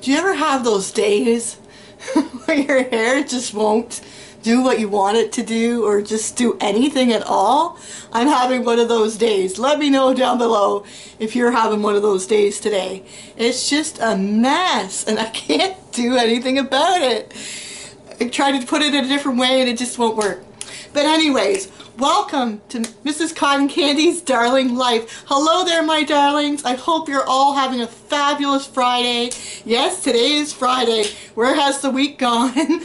Do you ever have those days where your hair just won't do what you want it to do or just do anything at all? I'm having one of those days. Let me know down below if you're having one of those days today. It's just a mess and I can't do anything about it. I tried to put it in a different way and it just won't work. But anyways, welcome to Mrs. Cotton Candy's Darling Life. Hello there, my darlings. I hope you're all having a fabulous Friday. Yes, today is Friday. Where has the week gone?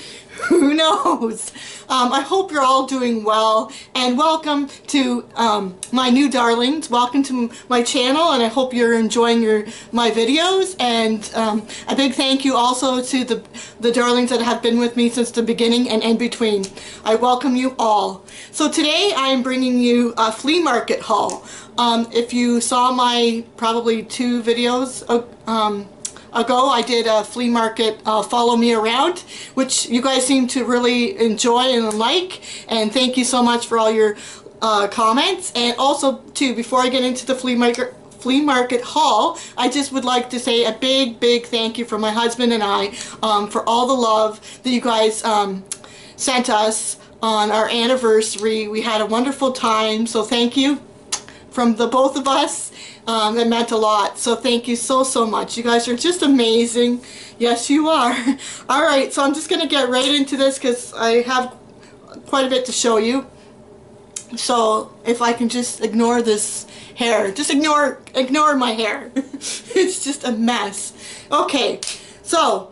Who knows? I hope you're all doing well, and welcome to my new darlings. Welcome to my channel, and I hope you're enjoying my videos. And a big thank you also to the darlings that have been with me since the beginning and in between. I welcome you all. So today I am bringing you a flea market haul. If you saw my probably 2 videos ago, I did a flea market follow me around, which you guys seem to really enjoy and like, and thank you so much for all your comments. And also too, before I get into the flea market haul, I just would like to say a big thank you from my husband and I for all the love that you guys sent us on our anniversary. We had a wonderful time, so thank you from the both of us. It meant a lot, so thank you so much. You guys are just amazing. Yes, you are. Alright, so I'm just going to get right into this because I have quite a bit to show you. So if I can just ignore this hair, just ignore my hair. It's just a mess. Okay, so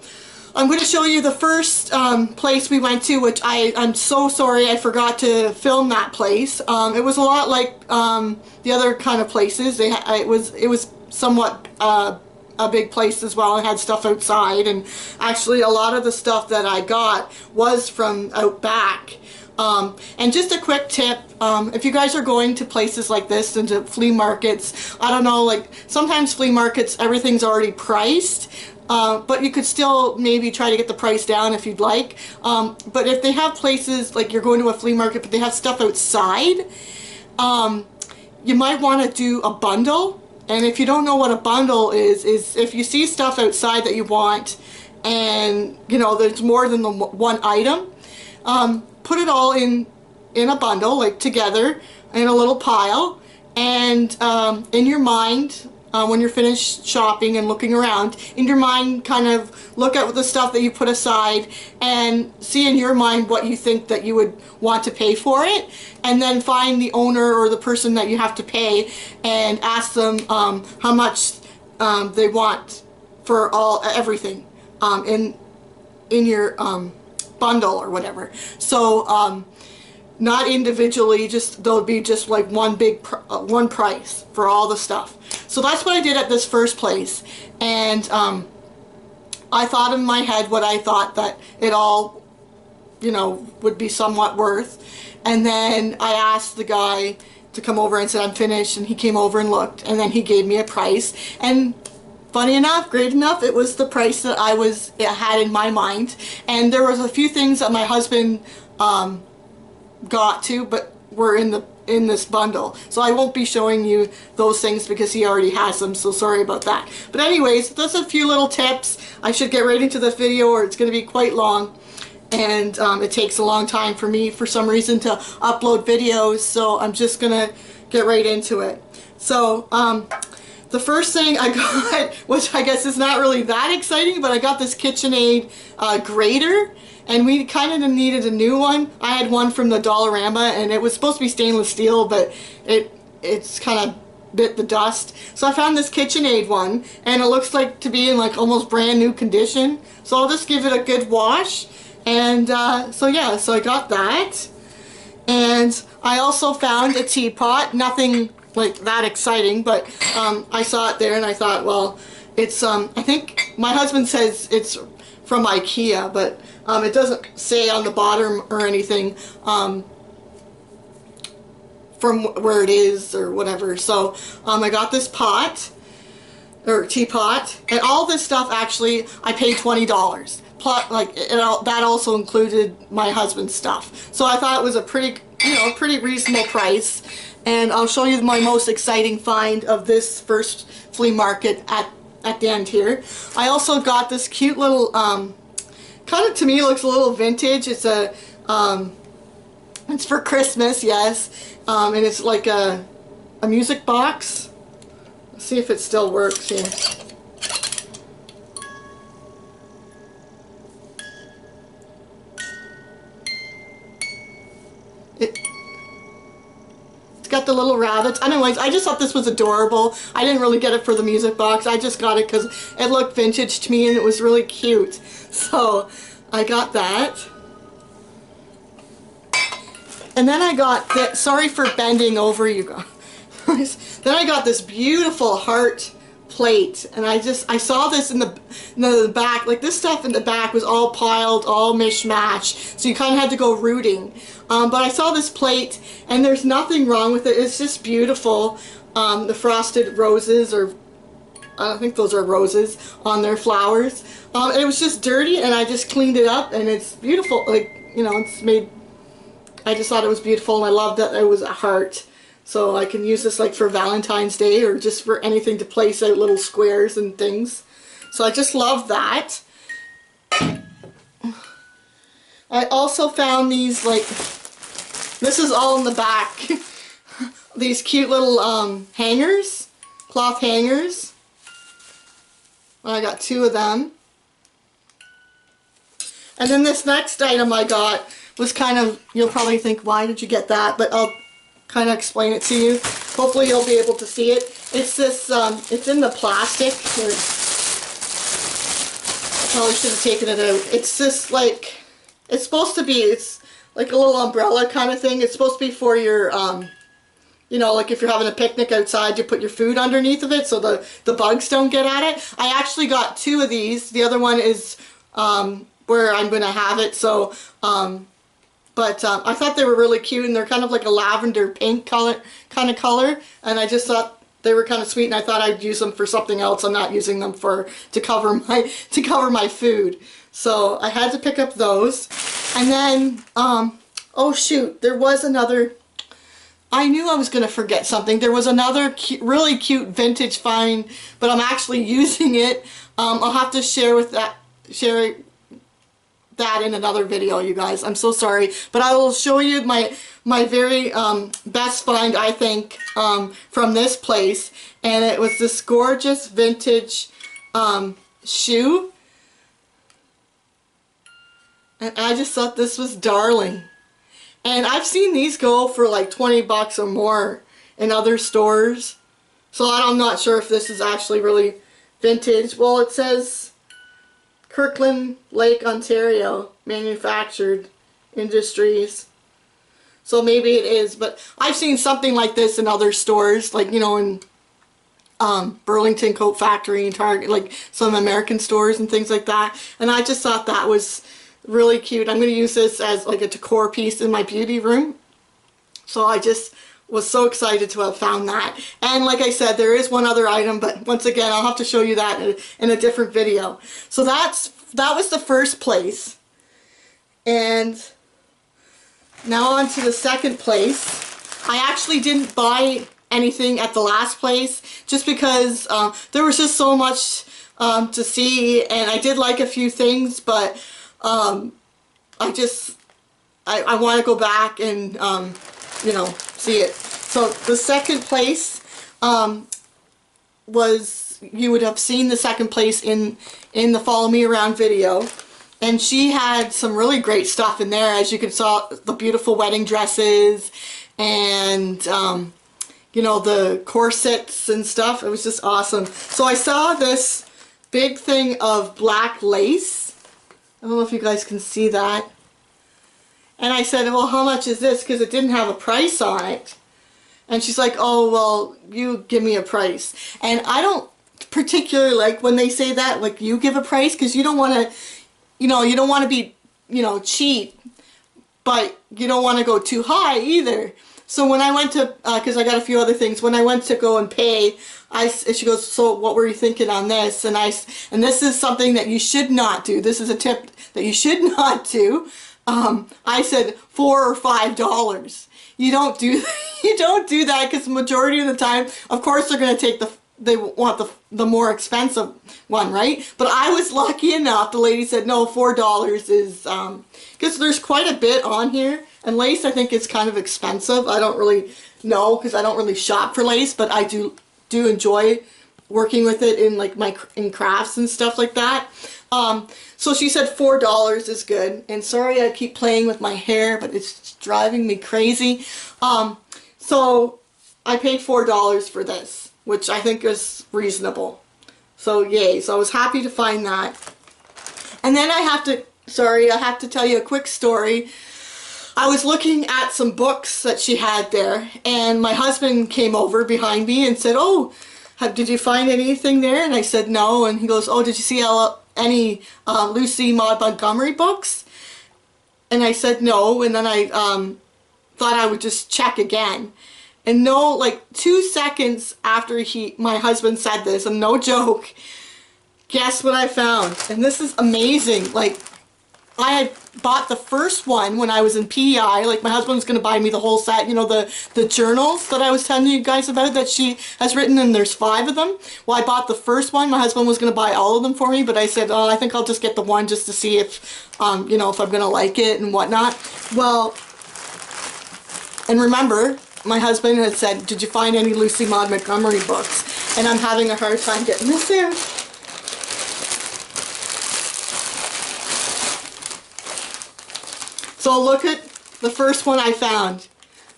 I'm going to show you the first place we went to, which I'm so sorry I forgot to film that place. It was a lot like the other kind of places. It was somewhat a big place as well. It had stuff outside, and actually a lot of the stuff that I got was from out back. And just a quick tip, if you guys are going to places like this, into flea markets, I don't know, like sometimes flea markets, everything's already priced. But you could still maybe try to get the price down if you'd like. But if they have places, like you're going to a flea market, but they have stuff outside, you might want to do a bundle. And if you don't know what a bundle is if you see stuff outside that you want, and you know there's more than the one item, put it all in a bundle, like together, in a little pile, and in your mind, when you're finished shopping and looking around, in your mind kind of look at the stuff that you put aside and see in your mind what you think that you would want to pay for it, and then find the owner or the person that you have to pay and ask them how much they want for everything in your bundle or whatever. So not individually, just there'll be just like one price for all the stuff. So that's what I did at this first place, and I thought in my head what I thought that it all, you know, would be somewhat worth. And then I asked the guy to come over and said I'm finished, and he came over and looked, and then he gave me a price, and funny enough, great enough, it was the price that I had in my mind. And there was a few things that my husband got to, but were in this bundle, so I won't be showing you those things because he already has them, so sorry about that. But anyways, that's a few little tips. I should get right into the video or it's going to be quite long, and it takes a long time for me for some reason to upload videos, so I'm just gonna get right into it. So the first thing I got, which I guess is not really that exciting, but I got this KitchenAid grater. And we kind of needed a new one. I had one from the Dollarama, and it was supposed to be stainless steel, but it's kind of bit the dust. So I found this KitchenAid one, and it looks like to be in like almost brand new condition. So I'll just give it a good wash. And so yeah, so I got that. And I also found a teapot. Nothing like that exciting, but I saw it there and I thought, well, it's I think my husband says it's from IKEA, but it doesn't say on the bottom or anything from where it is or whatever. So I got this pot or teapot, and all this stuff actually I paid $20. Plus, like that also included my husband's stuff. So I thought it was a pretty reasonable price. And I'll show you my most exciting find of this first flea market at at the end here. I also got this cute little, kind of to me looks a little vintage. It's a, it's for Christmas, yes, and it's like a music box. Let's see if it still works here. It's got the little rabbits. Anyways, I just thought this was adorable. I didn't really get it for the music box. I just got it because it looked vintage to me and it was really cute. So I got that. And then I got this, sorry for bending over you guys. Then I got this beautiful heart plate, and I saw this in the back, like this stuff in the back was all piled, all mishmash, so you kind of had to go rooting. But I saw this plate, and there's nothing wrong with it. It's just beautiful. The frosted roses, or I think those are roses on their flowers. It was just dirty, and I just cleaned it up, and it's beautiful. Like, you know, it's made. I just thought it was beautiful, and I loved that it was a heart. So I can use this like for Valentine's Day or just for anything to place out little squares and things. So I just love that. I also found these, like, this is all in the back. These cute little hangers, cloth hangers. I got 2 of them. And then this next item I got was kind of, you'll probably think, why did you get that? But I'll kind of explain it to you. Hopefully you'll be able to see it. It's this, it's in the plastic. Here. I probably should have taken it out. It's this, like, it's supposed to be, it's like a little umbrella kind of thing. It's supposed to be for your, you know, like if you're having a picnic outside, you put your food underneath of it so the bugs don't get at it. I actually got 2 of these. The other one is where I'm going to have it. So, but I thought they were really cute, and they're kind of like a lavender pink color, and I just thought they were kind of sweet, and I thought I'd use them for something else. I'm not using them to cover my food. So I had to pick up those. And then oh shoot, there was another, I knew I was going to forget something. There was another really cute vintage find, but I'm actually using it. I'll have to share that in another video, you guys. I'm so sorry, but I will show you my very best find, I think, from this place, and it was this gorgeous vintage shoe, and I just thought this was darling. And I've seen these go for like 20 bucks or more in other stores, so I'm not sure if this is actually really vintage. Well, it says Kirkland Lake, Ontario, manufactured industries. So maybe it is, but I've seen something like this in other stores, like, you know, in Burlington Coat Factory and Target, like some American stores and things like that. And I just thought that was really cute. I'm going to use this as like a decor piece in my beauty room. So I just was so excited to have found that. And like I said, there is one other item, but once again, I'll have to show you that in a different video. So that was the first place. And now on to the second place. I actually didn't buy anything at the last place just because there was just so much to see, and I did like a few things, but I want to go back and you know, see it. So the second place was, you would have seen the second place in the Follow Me Around video, and she had some really great stuff in there. As you can saw, the beautiful wedding dresses and you know, the corsets and stuff. It was just awesome. So I saw this big thing of black lace. I don't know if you guys can see that. And I said, well, how much is this? Because it didn't have a price on it. And she's like, oh, well, you give me a price. And I don't particularly like when they say that, like, you give a price, because you don't want to, you know, you don't want to be, you know, cheap, but you don't want to go too high either. So when I went to, because I got a few other things, when I went to go and pay, she goes, so what were you thinking on this? And this is something that you should not do. This is a tip that you should not do. I said $4 or $5. You don't do that because the majority of the time, of course, they're going to take they want the more expensive one, right? But I was lucky enough, the lady said, no, $4 is, because there's quite a bit on here. And lace, I think, is kind of expensive. I don't really know, because I don't really shop for lace, but I do enjoy working with it in like in crafts and stuff like that. So she said $4 is good. And sorry I keep playing with my hair, but it's driving me crazy. So I paid $4 for this, which I think is reasonable. So yay. So I was happy to find that. And then I have to tell you a quick story. I was looking at some books that she had there, and my husband came over behind me and said, oh, did you find anything there? And I said no. And he goes, oh, did you see any Lucy Maud Montgomery books? And I said no. And then I thought I would just check again. And no, like 2 seconds after my husband said this, and no joke, guess what I found? And this is amazing. Like, I had bought the first one when I was in PEI. Like, my husband was going to buy me the whole set. You know, the journals that I was telling you guys about that she has written, and there's 5 of them. Well, I bought the first one. My husband was going to buy all of them for me, but I said, oh, I think I'll just get the one just to see if, you know, if I'm going to like it and whatnot. Well, and remember, my husband had said, did you find any Lucy Maud Montgomery books? And I'm having a hard time getting this in. So look at the first one I found.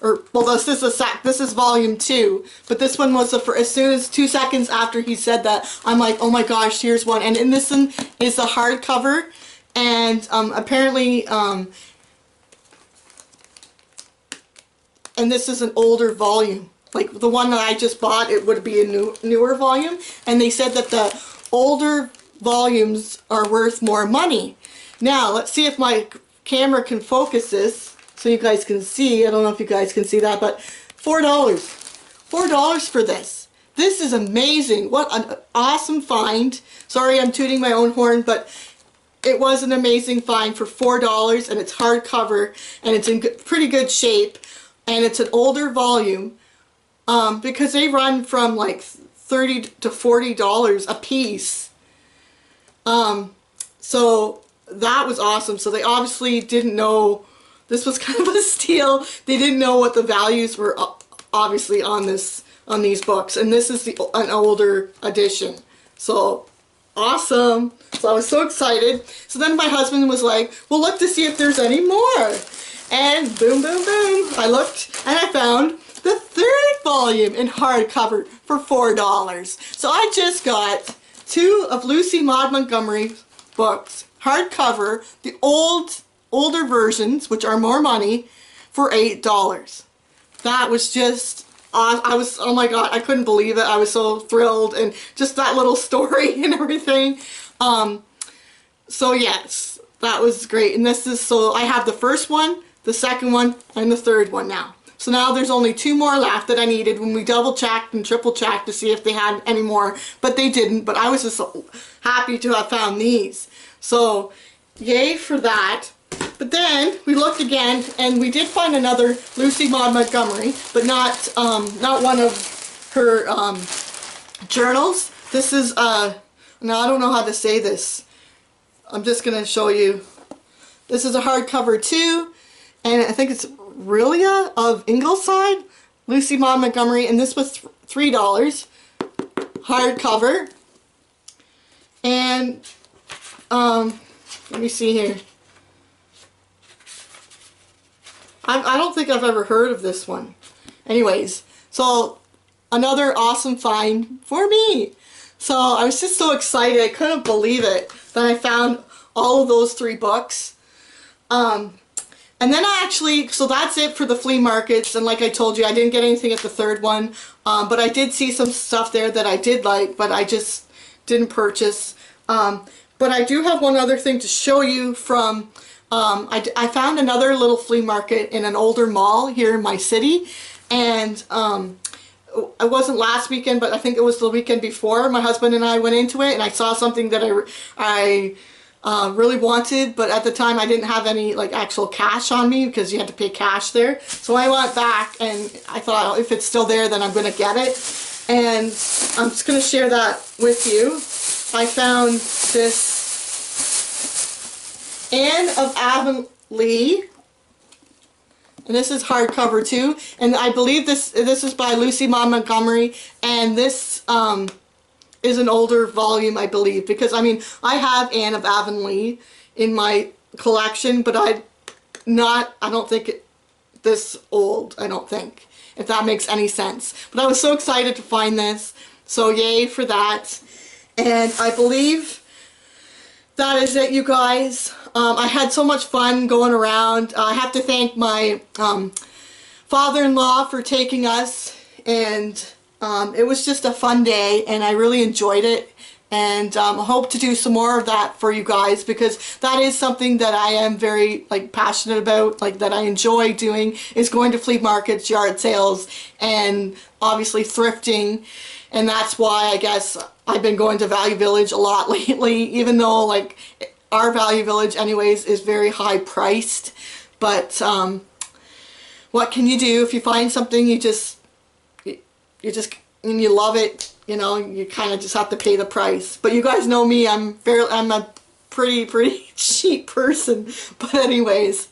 Well, this is volume 2, but this one was as soon as 2 seconds after he said that, I'm like, oh my gosh, here's one. And in this one is the hardcover, and apparently, and this is an older volume. Like the one that I just bought, it would be a newer volume, and they said that the older volumes are worth more money. Now, let's see if my camera can focus this so you guys can see. I don't know if you guys can see that, but $4. $4 for this. This is amazing. What an awesome find. Sorry, I'm tooting my own horn, but it was an amazing find for $4, and it's hardcover, and it's in pretty good shape, and it's an older volume, because they run from like $30 to $40 a piece. So that was awesome. So they obviously didn't know, this was kind of a steal. They didn't know what the values were obviously on these books, and this is an older edition. So awesome. So I was so excited. So then my husband was like, well, look to see if there's any more. And boom, boom, boom. I looked and I found the 3rd volume in hardcover for $4. So I just got 2 of Lucy Maud Montgomery books, hardcover, the older versions, which are more money, for $8. That was just, oh my god, I couldn't believe it. I was so thrilled, and just that little story and everything. So yes, that was great. And this is, so I have the first one, the second one, and the 3rd one now. So now there's only 2 more left that I needed when we double checked and triple checked to see if they had any more, but they didn't. But I was just so happy to have found these. So yay for that. But then we looked again, and we did find another Lucy Maud Montgomery, but not one of her journals. This is now I don't know how to say this. I'm just gonna show you. This is a hardcover too, and I think it's Aurelia of Ingleside, Lucy Maud Montgomery, and this was $3 hardcover. And let me see here. I don't think I've ever heard of this one. Anyways, so another awesome find for me. So I was just so excited. I couldn't believe it that I found all of those 3 books. And then so that's it for the flea markets. And like I told you, I didn't get anything at the 3rd one. But I did see some stuff there that I did like, but I just didn't purchase. But I do have one other thing to show you from, I found another little flea market in an older mall here in my city. And it wasn't last weekend, but I think it was the weekend before. My husband and I went into it, and I saw something that I really wanted, but at the time I didn't have any like actual cash on me because you had to pay cash there. So I went back, and I thought, if it's still there, then I'm going to get it. And I'm just going to share that with you. I found this Anne of Avonlea. And this is hardcover too. And I believe this is by Lucy Maud Montgomery. And this is an older volume, I believe. Because, I mean, I have Anne of Avonlea in my collection. But I don't think this old, I don't think. If that makes any sense. But I was so excited to find this. So yay for that. And I believe that is it, you guys. I had so much fun going around. I have to thank my father-in-law for taking us. And it was just a fun day. And I really enjoyed it. And I hope to do some more of that for you guys, because that is something that I am very passionate about, that I enjoy doing, is going to flea markets, yard sales, and obviously thrifting. And that's why I guess I've been going to Value Village a lot lately, even though our Value Village anyways is very high priced. But what can you do if you find something you love it? You know, you kind of just have to pay the price. But you guys know me, I'm a pretty cheap person. But anyways,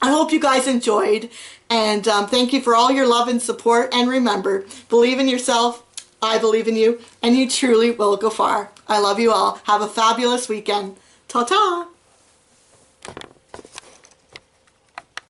I hope you guys enjoyed. And thank you for all your love and support. And remember, believe in yourself, I believe in you, and you truly will go far. I love you all. Have a fabulous weekend. Ta-ta!